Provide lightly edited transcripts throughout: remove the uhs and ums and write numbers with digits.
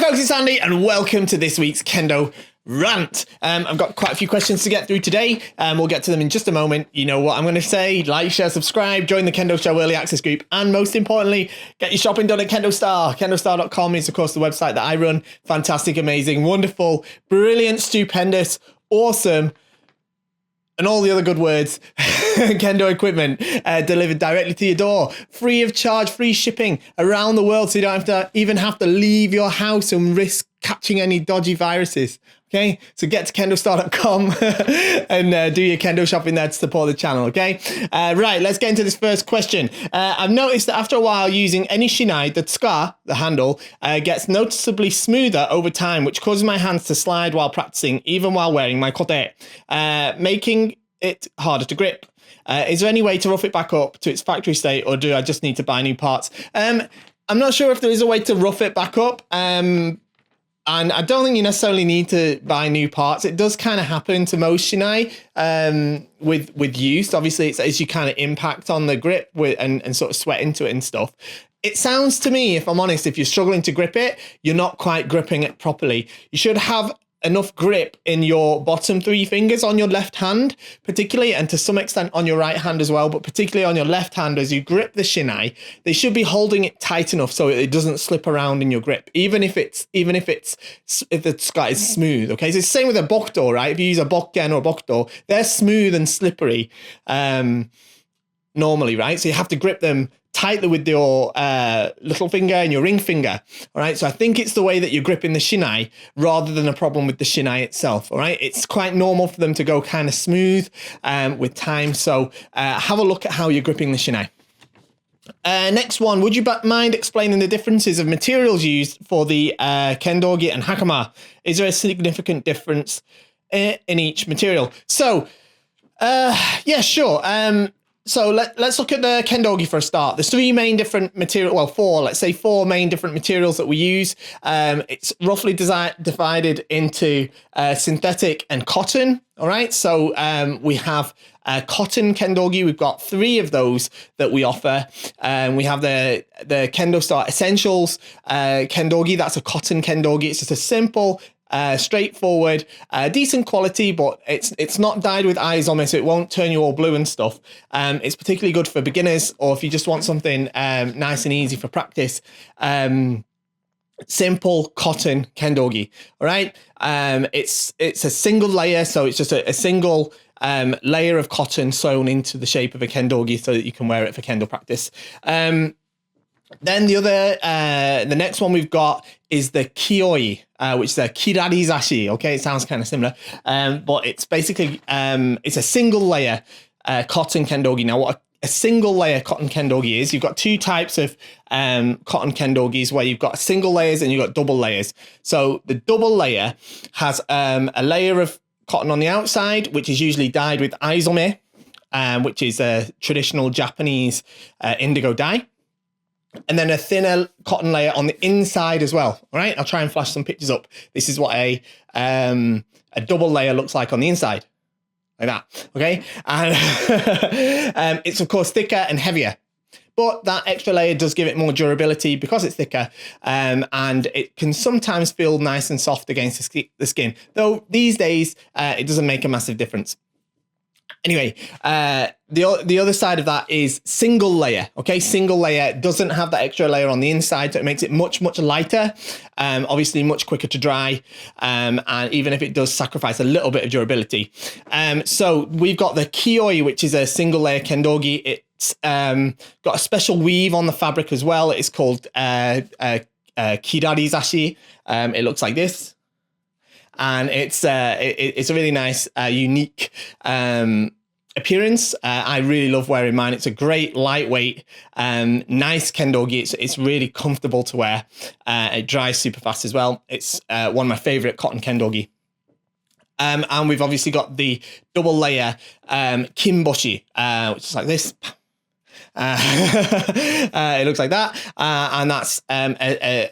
folks, it's Andy and welcome to this week's Kendo Rant. I've got quite a few questions to get through today. We'll get to them in just a moment. You know what I'm going to say. Like, share, subscribe, join the Kendo Show Early Access group, and most importantly, get your shopping done at KendoStar. KendoStar.com is, of course, the website that I run. Fantastic, amazing, wonderful, brilliant, stupendous, awesome, and all the other good words, Kendo equipment delivered directly to your door, free of charge, free shipping around the world, so you don't have to leave your house and risk catching any dodgy viruses. Okay, so get to KendoStar.com and do your Kendo shopping there to support the channel. Okay, right, let's get into this first question. I've noticed that after a while using any Shinai, the tsuka, the handle, gets noticeably smoother over time, which causes my hands to slide while practicing, even while wearing my kote, making it harder to grip. Is there any way to rough it back up to its factory state, or do I just need to buy new parts? I'm not sure if there is a way to rough it back up. And I don't think you necessarily need to buy new parts. It does kind of happen to most Shinai with use. Obviously, it's as you kind of impact on the grip and sort of sweat into it and stuff. It sounds to me, if I'm honest, if you're struggling to grip it, you're not quite gripping it properly. You should have enough grip in your bottom three fingers on your left hand, particularly, and to some extent on your right hand as well, but particularly on your left hand as you grip the Shinai, they should be holding it tight enough so it doesn't slip around in your grip, even if the tsuka is smooth. Okay, so it's the same with a bokuto, right? If you use a bokken or a bokuto, they're smooth and slippery normally, right? So you have to grip them tightly with your little finger and your ring finger. All right, so I think it's the way that you're gripping the Shinai rather than a problem with the Shinai itself. All right, it's quite normal for them to go kind of smooth with time. So have a look at how you're gripping the Shinai. Next one, would you mind explaining the differences of materials used for the kendogi and hakama? Is there a significant difference in each material? So yeah, sure. So let's look at the kendogi for a start. There's three main different material, well, four main different materials that we use. It's roughly divided into synthetic and cotton. All right, so we have cotton kendogi. We've got three of those that we offer. We have the KendoStar Essentials kendogi. That's a cotton kendogi. It's just a simple, straightforward, decent quality, but it's not dyed with izome, so it won't turn you all blue and stuff. It's particularly good for beginners, or if you just want something nice and easy for practice. Simple cotton kendogi. All right, it's a single layer, so it's just a single layer of cotton sewn into the shape of a kendogi so that you can wear it for kendo practice. Then the next one we've got is the kioi, which is a kirarizashi. Okay, it sounds kind of similar, but it's basically it's a single layer cotton kendogi. Now, what a single layer cotton kendogi is, you've got two types of cotton kendogis where you've got single layers and you've got double layers. So the double layer has a layer of cotton on the outside, which is usually dyed with izome, which is a traditional Japanese indigo dye. And then a thinner cotton layer on the inside as well. All right, I'll try and flash some pictures up. This is what a double layer looks like on the inside, like that. Okay, and it's of course thicker and heavier, but that extra layer does give it more durability because it's thicker, and it can sometimes feel nice and soft against the skin. Though these days it doesn't make a massive difference. Anyway, the other side of that is single layer. Okay, single layer doesn't have that extra layer on the inside, so it makes it much lighter. Obviously, much quicker to dry, and even if it does sacrifice a little bit of durability. So we've got the kioi, which is a single layer kendogi. It's got a special weave on the fabric as well. It's called kirarizashi. It looks like this. And it's a really nice, unique appearance. I really love wearing mine. It's a great, lightweight, nice kendogi. It's really comfortable to wear. It dries super fast as well. It's one of my favorite cotton kendogi. And we've obviously got the double layer kimboshi, which is like this. It looks like that. And that's a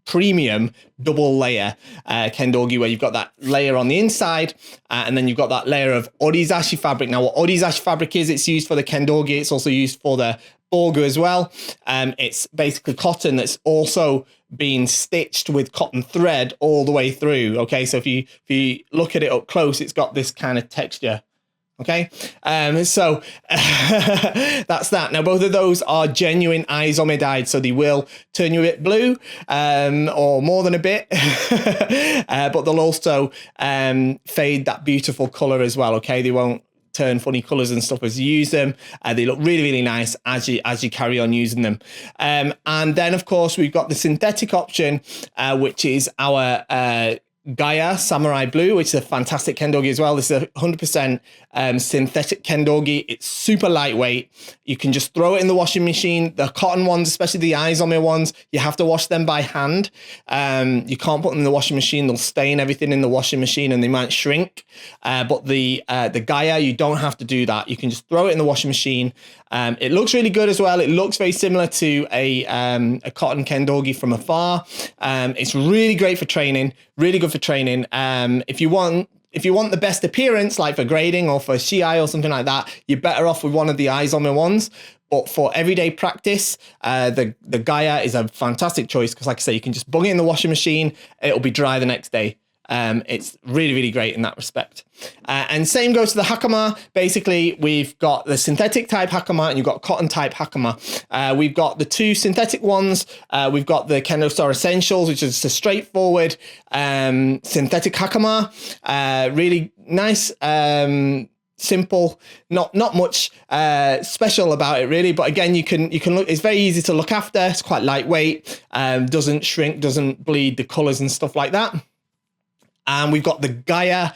premium double layer kendogi, where you've got that layer on the inside and then you've got that layer of orizashi fabric. Now, what orizashi fabric is, it's used for the kendogi. It's also used for the Borgu as well. It's basically cotton that's also been stitched with cotton thread all the way through. Okay, so if you look at it up close, it's got this kind of texture. Okay, so that's that. Now, both of those are genuine Izome dyed, so they will turn you a bit blue, or more than a bit, but they'll also fade that beautiful color as well. Okay, they won't turn funny colors and stuff as you use them. They look really, really nice as you carry on using them. And then, of course, we've got the synthetic option, which is our Gaia Samurai Blue, which is a fantastic kendogi as well. This is a 100% synthetic kendogi. It's super lightweight. You can just throw it in the washing machine. The cotton ones, especially the Izome ones, you have to wash them by hand. You can't put them in the washing machine. They'll stain everything in the washing machine and they might shrink. But the Gaia, you don't have to do that. You can just throw it in the washing machine. It looks really good as well. It looks very similar to a cotton kendogi from afar. It's really great for training, really good for training. If you want the best appearance, like for grading or for Shiai or something like that, you're better off with one of the Izome ones. But for everyday practice, the Gaia is a fantastic choice because, like I say, you can just bung it in the washing machine. It'll be dry the next day. It's really, really great in that respect. And same goes to the Hakama. Basically, we've got the synthetic type Hakama and you've got cotton type Hakama. We've got the two synthetic ones. We've got the KendoStar Essentials, which is a straightforward synthetic Hakama. Really nice. Simple, not much special about it really, but again, you can look. It's very easy to look after. It's quite lightweight. Doesn't shrink, doesn't bleed the colors and stuff like that. And we've got the Gaia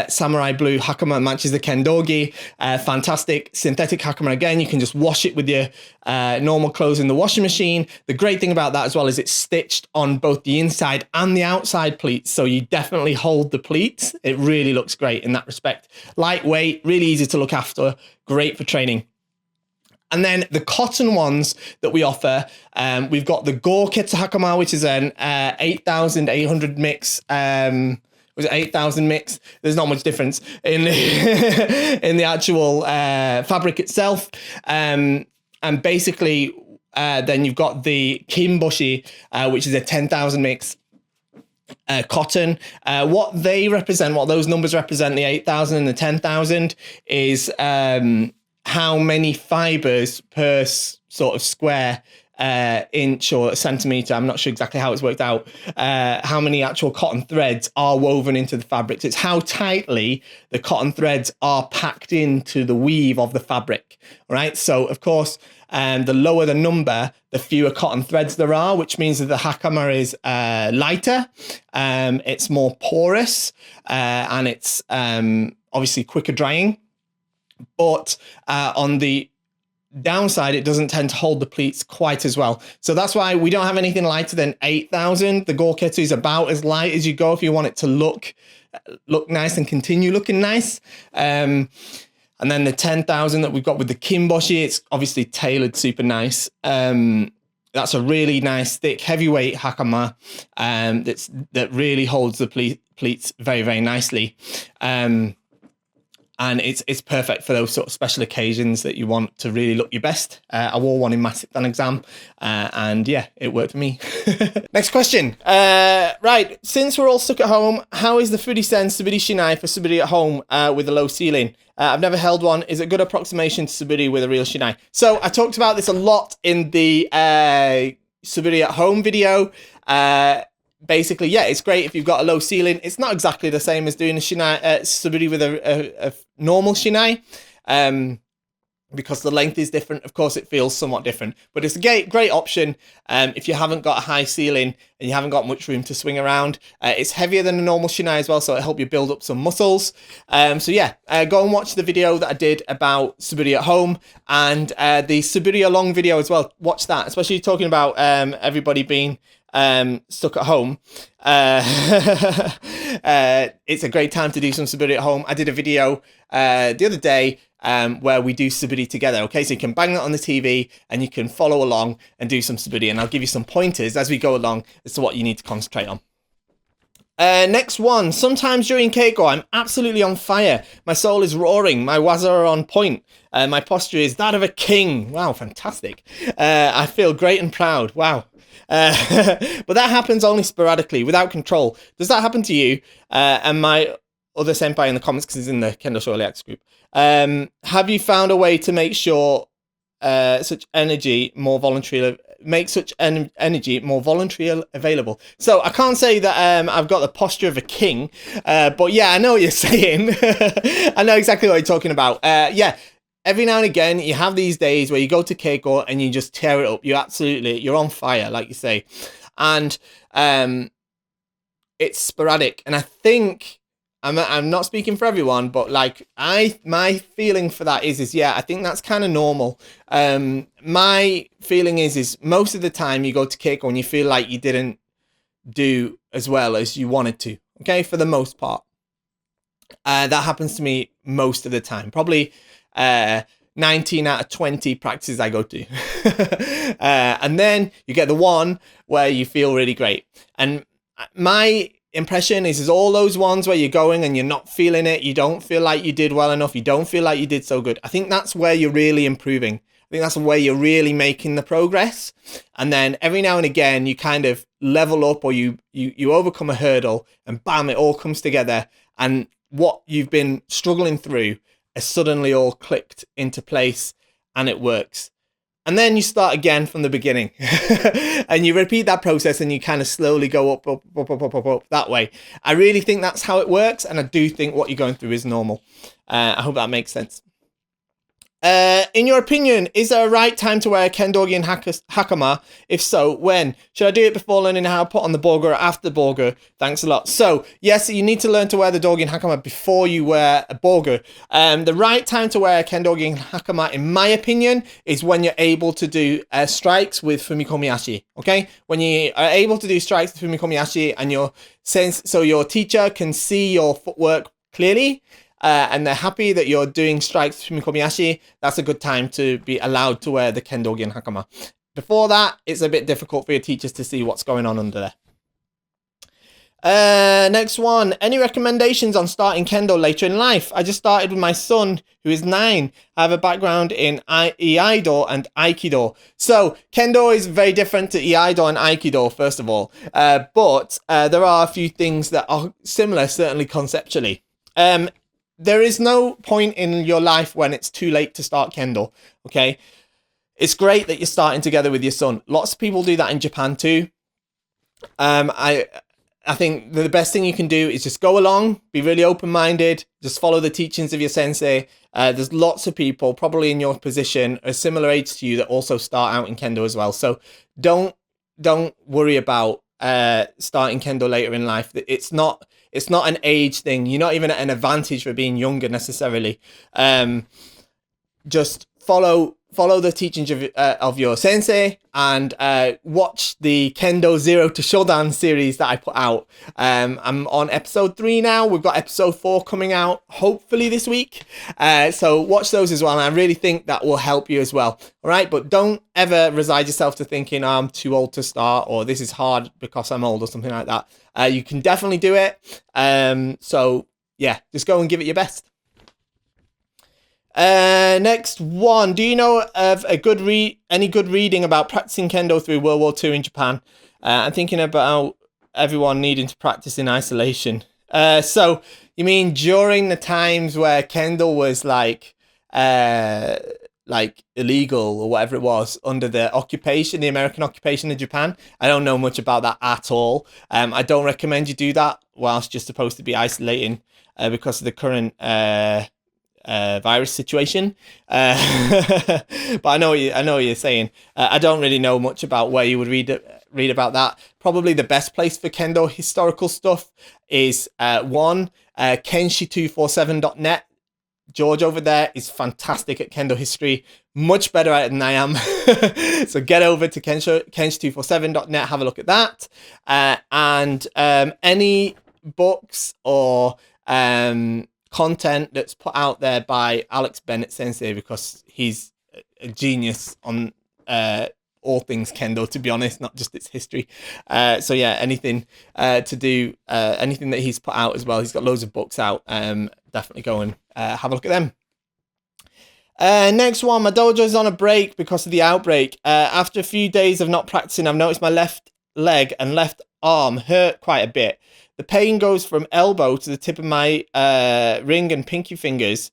Samurai Blue Hakama, matches the kendogi. Fantastic synthetic Hakama. Again, you can just wash it with your normal clothes in the washing machine. The great thing about that as well is it's stitched on both the inside and the outside pleats, so you definitely hold the pleats. It really looks great in that respect. Lightweight, really easy to look after, great for training. And then the cotton ones that we offer, we've got the Gorketsu Hakama, which is an 8,800 mix. Was it 8,000 mix? There's not much difference in in the actual fabric itself. And basically, then you've got the Kimboshi, which is a 10,000 mix. Cotton. What they represent, what those numbers represent, the 8,000 and the 10,000, is how many fibers per sort of square inch or centimeter. I'm not sure exactly how it's worked out. How many actual cotton threads are woven into the fabric. So it's how tightly the cotton threads are packed into the weave of the fabric. Right. So of course, the lower the number, the fewer cotton threads there are, which means that the Hakama is lighter. It's more porous, and it's obviously quicker drying. But on the downside, it doesn't tend to hold the pleats quite as well. So that's why we don't have anything lighter than 8,000. The Gorketsu is about as light as you go if you want it to look nice and continue looking nice. And then the 10,000 that we've got with the Kimboshi, it's obviously tailored super nice. That's a really nice, thick, heavyweight Hakama that really holds the pleats very, very nicely. And it's perfect for those sort of special occasions that you want to really look your best. I wore one in my sit-down exam, and yeah, it worked for me. Next question. Right, since we're all stuck at home, how is the Fudisen Suburi Shinai for Suburi at home with a low ceiling? I've never held one. Is it a good approximation to Suburi with a real Shinai? So I talked about this a lot in the Suburi at home video. Basically, yeah, it's great if you've got a low ceiling. It's not exactly the same as doing a Shinai Suburi with a normal Shinai, because the length is different. Of course, it feels somewhat different, but it's a great option if you haven't got a high ceiling and you haven't got much room to swing around. It's heavier than a normal Shinai as well, so it'll help you build up some muscles. So yeah, go and watch the video that I did about Suburi at home, and the Suburi along video as well. Watch that, especially talking about everybody being stuck at home. It's a great time to do some Suburi at home. I did a video the other day where we do Suburi together. Okay, so you can bang that on the TV and you can follow along and do some Suburi, and I'll give you some pointers as we go along as to what you need to concentrate on. Next one. Sometimes during Keiko, I'm absolutely on fire. My soul is roaring. My waza are on point. My posture is that of a king. Wow, fantastic. I feel great and proud. Wow. But that happens only sporadically, without control. Does that happen to you? And my other senpai in the comments, because he's in the KendoStar Early Access group. Have you found a way to make sure such energy more voluntary? Make such energy more voluntarily available. So I can't say that I've got the posture of a king, but yeah, I know what you're saying. I know exactly what you're talking about. Yeah, every now and again you have these days where you go to Keiko and you just tear it up. You're on fire, like you say, and it's sporadic. And I think I'm not speaking for everyone, but like my feeling for that is yeah, I think that's kind of normal. My feeling is most of the time you go to Keiko and you feel like you didn't do as well as you wanted to. Okay, for the most part, that happens to me most of the time. Probably 19 out of 20 practices I go to, and then you get the one where you feel really great. And my impression is all those ones where you're going and you're not feeling it, you don't feel like you did well enough, you don't feel like you did so good. I think that's where you're really improving. I think that's where you're really making the progress. And then every now and again you kind of level up, or you overcome a hurdle, and bam, it all comes together, and what you've been struggling through has suddenly all clicked into place and it works. And then you start again from the beginning and you repeat that process, and you kind of slowly go up that way. I really think that's how it works. And I do think what you're going through is normal. I hope that makes sense. In your opinion, is there a right time to wear a Kendogian hakama? If so, when? Should I do it before learning how to put on the borger or after borger? Thanks a lot. So, yes, you need to learn to wear the Dogen hakama before you wear a borger. The right time to wear a Kendogian hakama, in my opinion, is when you're able to do strikes with fumikomiyashi. Okay? When you are able to do strikes with fumikomiyashi and your teacher can see your footwork clearly, and they're happy that you're doing strikes from Kobayashi, that's a good time to be allowed to wear the Kendogian hakama. Before that, it's a bit difficult for your teachers to see what's going on under there. Next one. Any recommendations on starting Kendo later in life? I just started with my son, who is 9. I have a background in Iaido and Aikido. So Kendo is very different to Iaido and Aikido, first of all. But there are a few things that are similar, certainly conceptually. There is no point in your life when it's too late to start Kendo, okay? It's great that you're starting together with your son. Lots of people do that in Japan too. I think the best thing you can do is just go along, be really open-minded, just follow the teachings of your sensei. There's lots of people, probably in your position, a similar age to you, that also start out in Kendo as well. So don't worry about starting Kendo later in life. It's not an age thing. You're not even at an advantage for being younger necessarily. Just follow the teachings of your sensei, and watch the Kendo Zero to Shodan series that I put out. I'm on episode 3 now. We've got episode 4 coming out hopefully this week. So watch those as well, and I really think that will help you as well. All right, but don't ever resign yourself to thinking, oh, I'm too old to start, or this is hard because I'm old, or something like that. You can definitely do it. So yeah, just go and give it your best. Next one. Do you know of any good reading about practicing Kendo through World War II in Japan? I'm thinking about everyone needing to practice in isolation. So you mean during the times where Kendo was like illegal or whatever it was under the occupation, the American occupation of Japan? I don't know much about that at all. I don't recommend you do that whilst you're supposed to be isolating because of the current virus situation. But I know what you're saying. I don't really know much about where you would read about that. Probably the best place for Kendo historical stuff is kenshi247.net. George over there is fantastic at Kendo history, much better at it than I am. So get over to kenshi247.net, have a look at that. And any books or content that's put out there by Alex Bennett Sensei, because he's a genius on all things Kendo, to be honest, not just its history. So yeah, anything to do, anything that he's put out as well. He's got loads of books out. Definitely go and have a look at them. Next one, my dojo is on a break because of the outbreak. After a few days of not practicing, I've noticed my left leg and left arm hurt quite a bit. The pain goes from elbow to the tip of my ring and pinky fingers.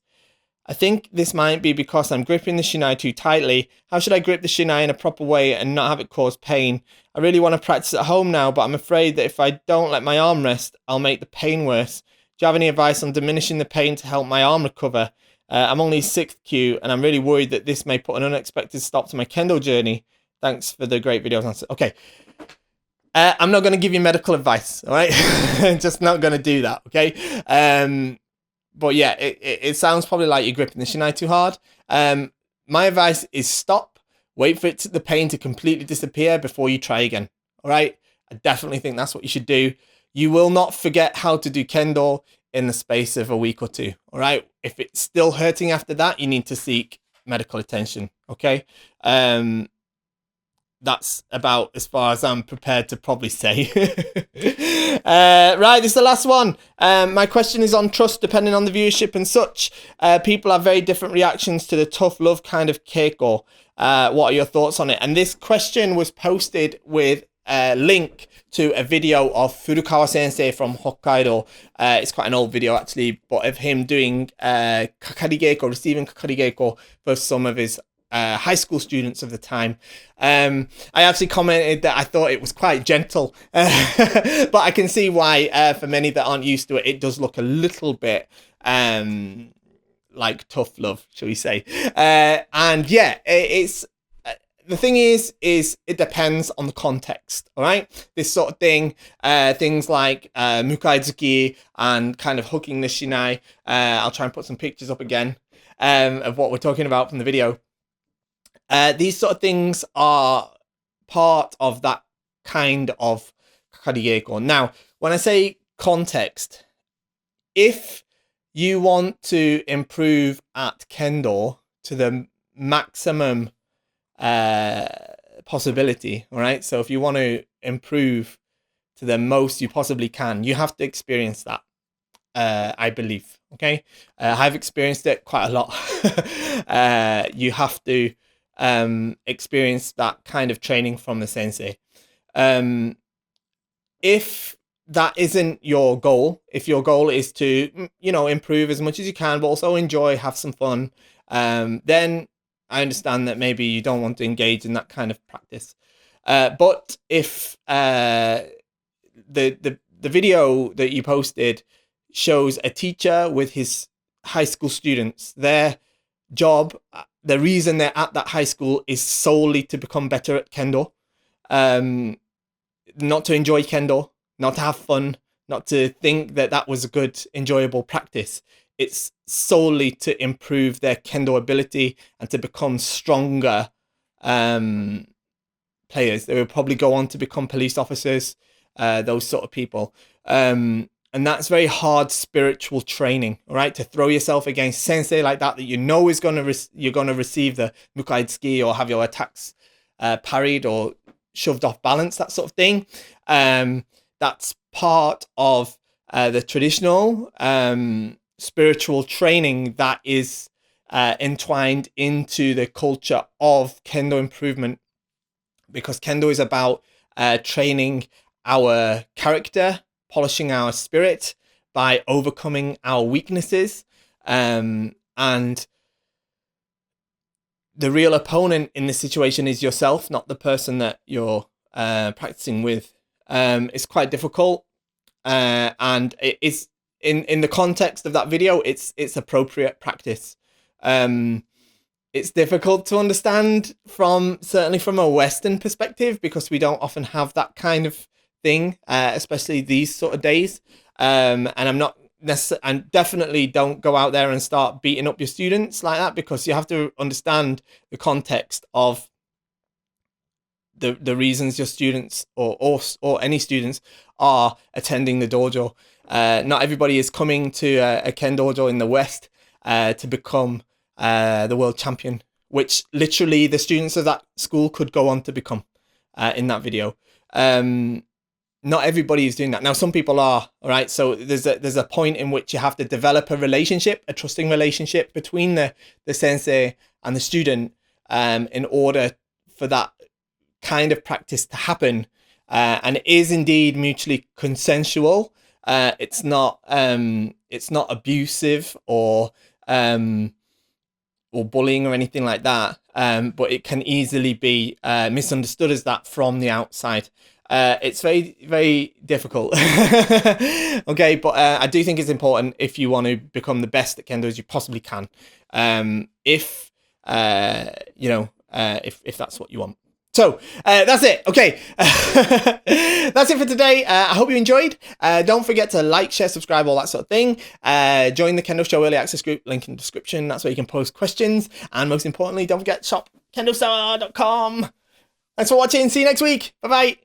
I think this might be because I'm gripping the Shinai too tightly. How should I grip the Shinai in a proper way and not have it cause pain? I really want to practice at home now, but I'm afraid that if I don't let my arm rest, I'll make the pain worse. Do you have any advice on diminishing the pain to help my arm recover? I'm only 6th Q, and I'm really worried that this may put an unexpected stop to my Kendo journey. Thanks for the great videos. Okay. I'm not going to give you medical advice, all right? Just not going to do that, okay? But yeah, it sounds probably like you're gripping the Shinai too hard. My advice is stop, wait for the pain to completely disappear before you try again, all right? I definitely think that's what you should do. You will not forget how to do Kendo in the space of a week or two, all right? If it's still hurting after that, you need to seek medical attention, okay? That's about as far as I'm prepared to probably say. Right, this is the last one. My question is on trust, depending on the viewership and such. People have very different reactions to the tough love kind of keiko. What are your thoughts on it? And this question was posted with a link to a video of Furukawa Sensei from Hokkaido. It's quite an old video actually, but of him doing kakari geiko, receiving kakari geiko for some of his high school students of the time. I actually commented that I thought it was quite gentle, but I can see why for many that aren't used to it, it does look a little bit like tough love, shall we say. And yeah, it's the thing is it depends on the context, all right? This sort of thing, things like mukaizuki and kind of hooking the Shinai. I'll try and put some pictures up again of what we're talking about from the video. These sort of things are part of that kind of kakari geiko. Now, when I say context, if you want to improve at Kendo to the maximum possibility, all right? So if you want to improve to the most you possibly can, you have to experience that, I believe, okay? I've experienced it quite a lot. You have to experience that kind of training from the sensei. If that isn't your goal, if your goal is to, you know, improve as much as you can, but also enjoy, have some fun, then I understand that maybe you don't want to engage in that kind of practice. But if the video that you posted shows a teacher with his high school students, their job, the reason they're at that high school is solely to become better at Kendo, not to enjoy Kendo, not to have fun, not to think that that was a good, enjoyable practice. It's solely to improve their Kendo ability and to become stronger players. They will probably go on to become police officers, those sort of people. And that's very hard spiritual training, all right? To throw yourself against sensei like that you know is you're going to receive the mukaitsuki or have your attacks parried or shoved off balance, that sort of thing. That's part of the traditional spiritual training that is entwined into the culture of Kendo improvement, because Kendo is about training our character, polishing our spirit by overcoming our weaknesses, and the real opponent in this situation is yourself, not the person that you're practicing with. It's quite difficult, and it is in the context of that video, it's appropriate practice. It's difficult to understand certainly from a Western perspective, because we don't often have that kind of thing, especially these sort of days. And I'm not necessarily, and definitely don't go out there and start beating up your students like that, because you have to understand the context of the reasons your students or any students are attending the dojo. Not everybody is coming to a Ken dojo in the West to become the world champion which literally the students of that school could go on to become in that video. Not everybody is doing that. Now, some people are, all right? So there's a point in which you have to develop a relationship, a trusting relationship between the sensei and the student in order for that kind of practice to happen. And it is indeed mutually consensual. It's not abusive or bullying or anything like that. But it can easily be misunderstood as that from the outside. It's very, very difficult. Okay, but I do think it's important if you want to become the best at Kendo as you possibly can. If that's what you want. So that's it. Okay, that's it for today. I hope you enjoyed. Don't forget to like, share, subscribe, all that sort of thing. Join the Kendo Show Early Access group, link in the description. That's where you can post questions. And most importantly, don't forget, shop KendoStar.com. Thanks for watching. See you next week. Bye-bye.